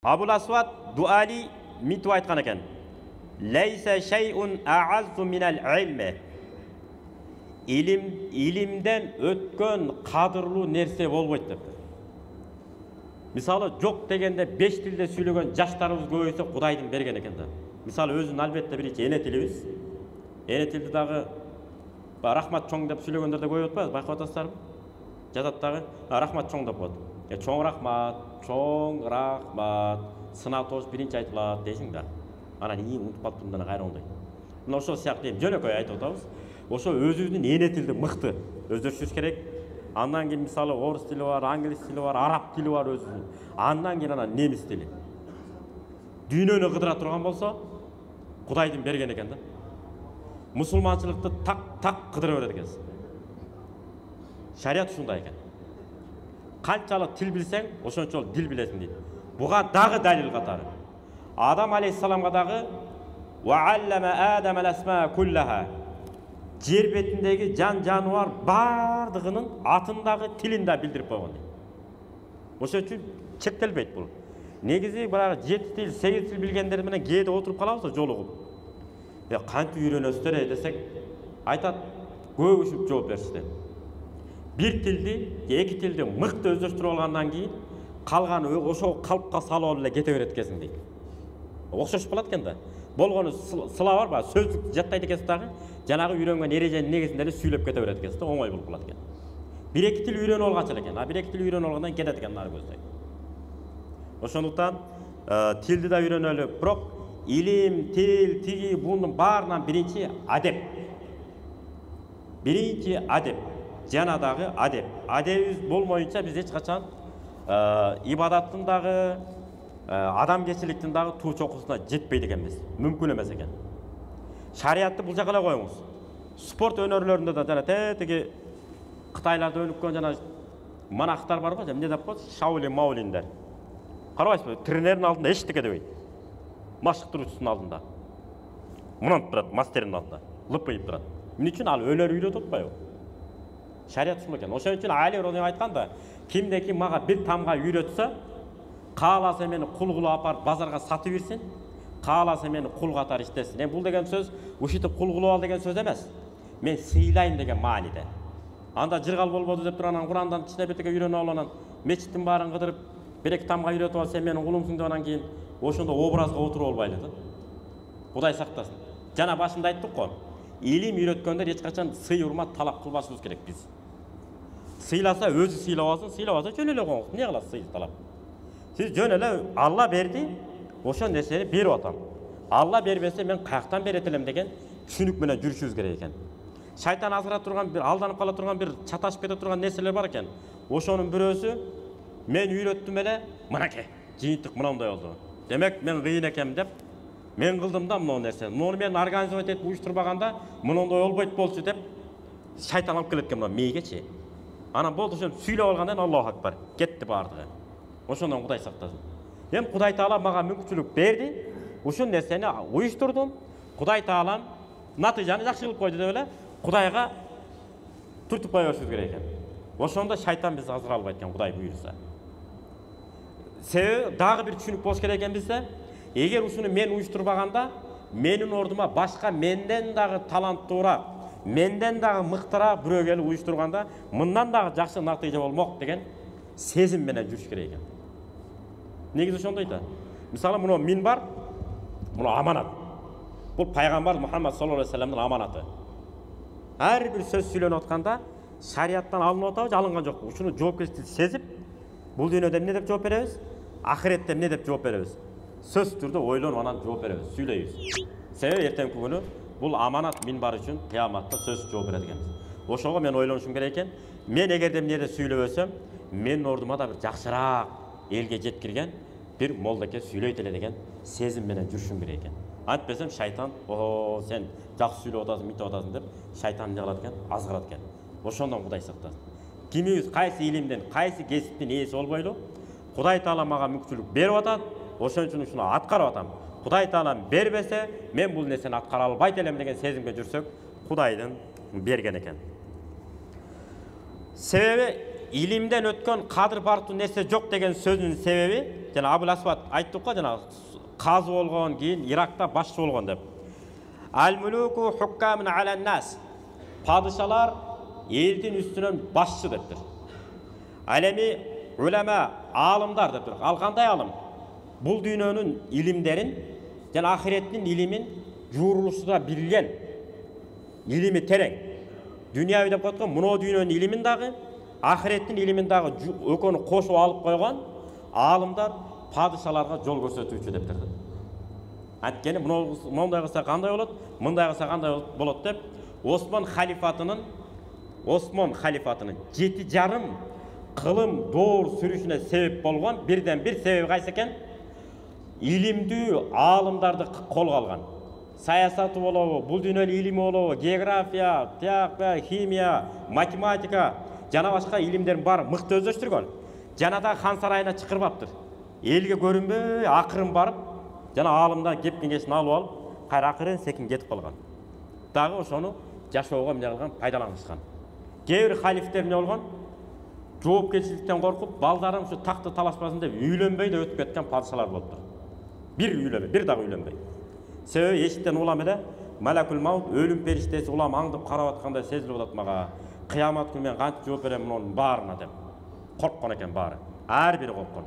Абул Асвад Дуали миту айтқан екен. Лейсе шейун аазу минал илме. Илимден өткен қадырлы нәрсе болбойды деп. Мысалы, жоқ дегенде 5 тілде сөйлеген жаштарымыз көбейсе Құдайдың берген екен да. Мысалы, өзін әлбетте бірінші ене тіліміз. Ене тілді дағы рахмат чоң деп сөйлегендерде көбейіп отпайды, байқап отырсыздар ма? Жазаттағы рахмат чоң деп қойды. Чоң рахмат, сынау тоғыз бірінші айтылады дейсің да. Ана не ұмытып қалыптымдана қайра ондай. Мына ошол сияқты жөнөкөй айтып отырмыз. Ошо өзүнүн эне тилди мыкты өздөштүрүш керек. Андан кийин мисалы орус тили бар, англис тили бар, араб тили бар өзүнүн. Андан кийин ана немис тили. Дүйнөнү кыдыра турган болсо, Кудайдын берген экен да. Мусулманчылыкты так кыдыра берет экенсиз. Шарият ушундай экен. Канчалык тил билсең, ошончолук дил билесиң дейт. Буга дагы далил катары. Адам алейхиссаламга дагы вааллама Адам ал-асма куллаха. Жер бетиндеги жан жануар бардыгынын атындагы тилин да билдирип койгон дейт. Ошон үчүн чектелбейт бул. Негизи баягы 7 тил, 8 тил билгендер менен кээде отуруп калабыз жолугуп. Кантип үйрөнөсүздөр десек, айтат, көбүшүп жооп беришти. Bir tildi, 2 tildi мыкты өздөштүрүп алгандан кийин калганы ошол калпка салып эле кете берет экенсиң дейт. Окшошуп калат экен да. Болгону сыла бар ба, сөздүк жаттайт экенсиз дагы, жанагы үйрөнгөн эреженин негизинде эле сүйлөп кете берет экенсиз да, оңой болуп калат экен. 1-2 тил үйрөнүп алганча экен, 1-2 тил үйрөнүп алгандан кетет экен нары көздөй. Ошондуктан тилди да үйрөнөлү, бирок илим, тил, тиги бунун баарынан биринчи адеп. Биринчи адеп. Жана дагы адеп. Адебибиз болмоюнча биз эч качан ибадаттын дагы, адамгерчиликтин дагы туу чокусуна жетпейт экенбиз. Мүмкүн эмес экен. Шариятты бул жака эле коюңуз. Спорт өнөрлөрүндө да жана тетиги Кытайларда өнүккөн жана монахтар бар го, эмне деп коет? Шаолин Маолиндер. Карабайсызбы? Тренердин алдында эчтеке дебейт. Машыктыруучусунун алдында. Мынантип турат, мастердин алдында. Лыпыйып турат. Эмне үчүн ал өнөр үйрөтүп атпайбы? Шарият ушул экен. Ошон үчүн Али радиаллаху айтканда, кимде ким мага бир тамга үйрөтсө, кааласа мени кул кылып апарып базарга сатып берсин, кааласа мени кул катары иштесин. Бул деген сөз ушинтип кул кылып ал деген сөз эмес. Мен сыйлайм деген мааниде. Анда жыргал болбоду деп туруп анан Курандан ичине бетеге үйрөнүп алып, мечиттин баарын кыдырып, бир-эки тамга үйрөтүп алып, сен менин кулумсуң деп анан кийин ошондо образга отуруп албайлы да. Кудай сактасын. Жана башында айттык го. Илим үйрөткөндөр эч качан сый урмат талап кылбашыбыз керек биз. Сыйласа өзү сыйлабасын, сыйлабаса жөн эле коңуз. Эмне кыласыз сый талап? Сиз жөн эле Алла берди, ошол нерсени берип атам. Алла бербесе мен каяктан берет элем деген түшүнүк менен жүрүшүбүз керек экен. Шайтан азыра турган бир алданып кала турган бир чаташып кете турган нерселер бар экен. Ошонун бирөөсү мен үйрөттүм эле, мынакей, жыйынтык мындай болду. Демек мен кыйын экем деп мен кылдым да мына нерсени. Муну мен организовать этип уюштурбаганда мындай болбойт болчу деп шайтан алып келет экен мына мейгечи. Анан болду ошон сүйлөп алгандан Аллаху акбар, кетти бардыгы. Ошондон Кудай сактасын. Кудай Таала мага мүмкүнчүлүк берди. Ушул нерсени уюштурдум. Кудай Таалам натыйжаны жакшы кылып койду деп эле Кудайга туртуп кое беришибиз керек экен. Ошондо шайтан бизди азыра албайт экен, Кудай буйрса. Себеби дагы бир түшүнүк болуш керек экен бизде. Эгер ушуну мен уюштурбаганда, менин ордума башка менден дагы таланттуураак, менден дагы мыктыраак бирөө келип уюштурганда, мындан дагы жакшы натыйжа болмок деген сезим менен жүрүш керек экен. Негизи ошондой да. Мисалы мына минбар, мына аманат. Бул пайгамбар Мухаммад саллаллаху алейхи вассаламдын аманаты. Ар бир сөз сүйлөнүп атканда шарияттан алынып атабы, алынган жокпу? Ушуну жоопкерчиликти сезип, бул дүйнөдө эмне деп жооп беребиз? Ахиретте эмне деп жооп беребиз? Сөз түрдө ойлонуп анан жооп беребиз, сүйлөйбүз. Себеби эртеңки күнү бул аманат минбар үчүн кыяматта сөз жооп берет экенбиз. Ошого мен ойлонушум керек экен. Мен эгерде эмнеде сүйлөбөсөм, менин ордума да бир жакшыраак элге жеткирген бир молдоке сүйлөйт эле деген сезим менен жүрүшүм керек экен. Антпесем шайтан, сен жакшы сүйлөп атасың, мынтип атасың деп шайтан эмне кылат экен? Азгырат экен. Ошондон Кудай сактасын. Кимибиз кайсы илимден, кайсы кесиптин ээси болбойлу, Кудай Таала мага мүмкүнчүлүк берип атат, ошон үчүн ушуну аткарып атам. Кудай Таалам бербесе, мен бул нерсени аткара албайт элем деген сезимге жүрсөк, Кудайдын берген экен. Себеби илимден өткөн кадыр бартуу нерсе жок деген сөзүнүн себеби жана Абул Асвад айттык го, жана казы болгон, кийин Иракта башчы болгон деп. Ал-мулуку хуккамун алан нас. Падышалар элдин үстүнөн башчы дептир. Ал эми улама, алымдар дептир. Ал кандай алым? Бул дүйнөнүн илимдерин жана ахиреттин илимин жуурулушуда билген, илими терең. Дүнияви деп коткон муну дүйнөнүн илимин дагы, ахиреттин илимин дагы экөөнү кошуп алып койгон алымдар падышаларга жол көрсөтүүчү дептир. Анткени мындай кылса кандай болот, мындай кылса кандай болот деп Осман халифатынын 7,5 кылым доор сүрүшүнө себеп болгон бирден бир себеби кайсы экен? Илимдүү алымдарды колго алган. Саясаты болобу, бул дүйнөлүк илими болобу, география, химия, математика жана башка илимдердин баары мыкты өздөштүргөн. Жана да хан сарайына чакырбаптыр. Элге көрүнбөй, акырын барып, жана алымдан кеп кеңешин алып алып, кайра акырын секин кетип калган. Дагы ошону жашоого эмне кылган, пайдаланышкан. Кээ бир халифтер эмне болгон? Жоопкерчиликтен коркуп, балдарым ушу такты талашпасын деп үйлөнбөй да өтүп кеткен падышалар болуптур. Бир үйлөнбөй, бир дагы үйлөнбөй. Себеби эшиктен улам эле Малакул Маут өлүм периштеси улам аңдып карап аткандай сезилип атат мага. Кыямат күнү мен кантип жооп берем мунун баарына деп. Корккон экен баары. Ар бири корккон.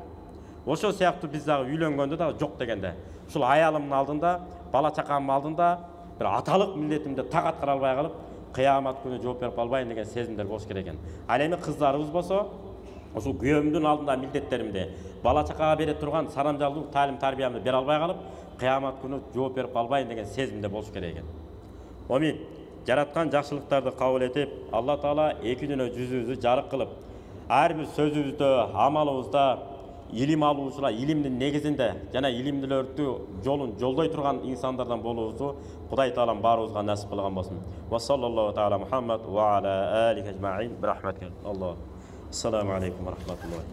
Ошол сыяктуу биз дагы үйлөнгөндө дагы жок дегенде, ушул аялымдын алдында, бала чакамдын алдында бир аталык милдетимди так аткара албай калып, кыямат күнү жооп берип калбайын деген сезимдер болуш керек экен. Ал эми кыздарыбыз болсо, ушул күйөөмдүн алдында милдеттеримди, бала чакага бере турган сарамжалдуу таалим тарбиямды бере албай калып, кыямат күнү жооп берип калбайын деген сезимде болуш керек экен. Амин. Жараткан жакшылыктарды кабыл этип, Алла Таала эки дүйнө жүзүбүздү жарык кылып, ар бир сөзүбүздө, амалыбызда илим алуучулар, илимдин негизинде жана илимдүүлөрдү жолун жолдой турган инсандардан болуубузду Кудай Таалам баарыбызга насип кылган болсун. Ва саллаллаху таала Мухаммад ва аля алихи ажмаин. Бирахматик. Аллах. Ассаламу алейкум ва рахматуллахи.